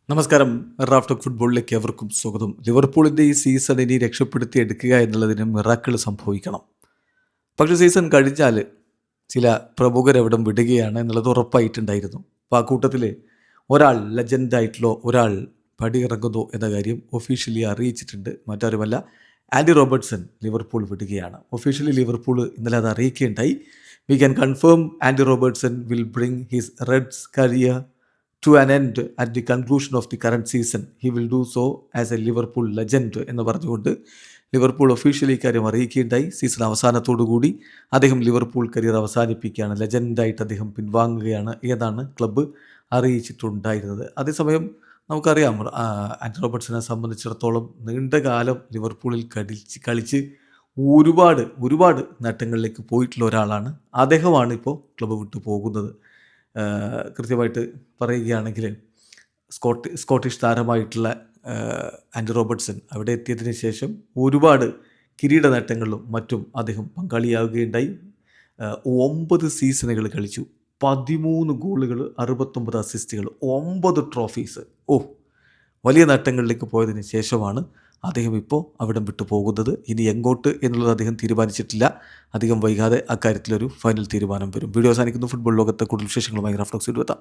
നമസ്കാരം. Raf talk ഫുട്ബോളിലേക്ക് എവർക്കും സ്വാഗതം. ലിവർപൂളിൻ്റെ ഈ സീസൺ ഇനി രക്ഷപ്പെടുത്തി എടുക്കുക എന്നുള്ളതിന് മിറാക്കിൾ സംഭവിക്കണം. പക്ഷേ സീസൺ കഴിഞ്ഞാൽ ചില പ്രമുഖരവിടം വിടുകയാണ് എന്നുള്ളത് ഉറപ്പായിട്ടുണ്ടായിരുന്നു. അപ്പോൾ ആ കൂട്ടത്തിൽ ഒരാൾ ലെജൻഡായിട്ടുള്ള ഒരാൾ പടിയിറങ്ങുന്നു എന്ന കാര്യം ഒഫീഷ്യലി അറിയിച്ചിട്ടുണ്ട്. മറ്റാരുമല്ല, ആൻഡി റോബർട്ട്സൺ ലിവർപൂൾ വിടുകയാണ്. ഒഫീഷ്യലി ലിവർപൂൾ ഇന്നലെ അത് അറിയിക്കുകയുണ്ടായി. We can confirm Andy Robertson will bring his Reds career to an end at the conclusion of the current season. He will do so as a Liverpool legend എന്ന് പറഞ്ഞുകൊണ്ട് Liverpool officially കാര്യം അറിയിക്കുകയുണ്ടായി. Season അവസാനത്തോടുകൂടി അദ്ദേഹം Liverpool career അവസാനിപ്പിക്കുകയാണ്, ലെജൻഡായിട്ട് അദ്ദേഹം പിൻവാങ്ങുകയാണ് എന്നാണ് club അറിയിച്ചിട്ടുണ്ടായിരുന്നത്. അതേസമയം നമുക്കറിയാം, Andy റോബർട്ട്സനെ സംബന്ധിച്ചിടത്തോളം നീണ്ടകാലം ലിവർപൂളിൽ കളിച്ച് ഒരുപാട് നേട്ടങ്ങളിലേക്ക് പോയിട്ടുള്ള ഒരാളാണ്. അദ്ദേഹമാണ് ഇപ്പോൾ ക്ലബ്ബ് വിട്ടു പോകുന്നത്. കൃത്യമായിട്ട് പറയുകയാണെങ്കിൽ സ്കോട്ടിഷ് താരമായിട്ടുള്ള ആൻഡി റോബർട്ട്സൺ അവിടെ എത്തിയതിന് ശേഷം ഒരുപാട് കിരീട നേട്ടങ്ങളിലും മറ്റും അദ്ദേഹം പങ്കാളിയാവുകയുണ്ടായി. 9 സീസണുകൾ കളിച്ചു, 13 ഗോളുകൾ, 69 അസിസ്റ്റുകൾ, 9 ട്രോഫീസ്. വലിയ നേട്ടങ്ങളിലേക്ക് പോയതിന് ശേഷമാണ് അദ്ദേഹം ഇപ്പോൾ അവിടം വിട്ടു പോകുന്നത്. ഇനി എങ്ങോട്ട് എന്നുള്ളത് അദ്ദേഹം തീരുമാനിച്ചിട്ടില്ല. അധികം വൈകാതെ അക്കാര്യത്തിലൊരു ഫൈനൽ തീരുമാനം വരും. വീഡിയോ അവസാനിക്കുന്നു. ഫുട്ബോൾ ലോകത്തെ കൂടുതൽ വിശേഷങ്ങളുമായി റാഫ് ടോക്സ് എത്താം.